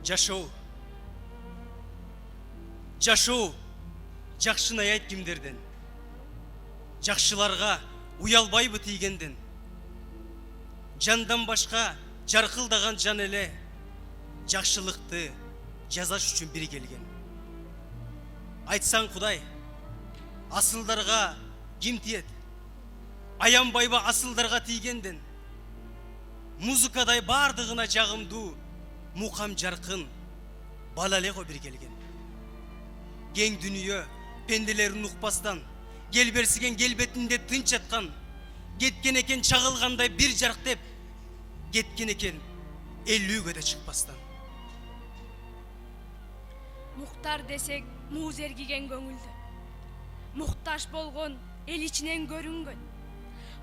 Жашоо жакшыны айт кимдерден. Жакшыларга уялбайбы тийгенден. Жандан башка жаркылдаган жан эле жакшылыкты жазаш үчүн бири келген. Айтсаң Кудай, асылдарга ким тиет? Аянбайбы асылдарга тийгенден. Музыкадай бардыгына жагымдуу, мукам жаркын, бала эле го бир келген. Кең дүнүйө пенделерин укпастан, келберсиген келбетинде тынч жаткан, кеткен экен чагылгандай бир жарк деп, кеткен экен 50-гө да чыкпастан. Муктар десек, муз эргиген көңүлдө. Мукташ болгон эл ичинен көрүнгөн.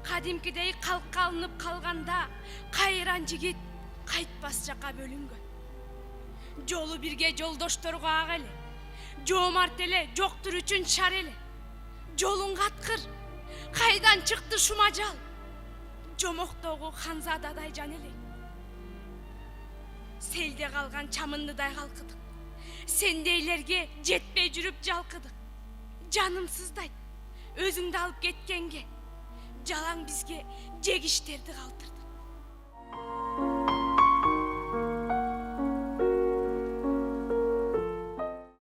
Кадимкидей калкка алынып калганда, кайран жигит кайтпас жака бөлүнгөн. Жолу бирге жолдошторго ак эле, жоомарт эле, жоктур үчүн шар эле. Жолуң каткыр, кайдан чыкты шумажал, жомоктогу ханзададай жан эле. Селде калган чамындыдай калкыдык. Сендейлерге жетпей жүрүп жалкыдык. Жаным сыздайт, өзүңдү алып кеткенге. Жалаң бизге жегиштерди калтырды.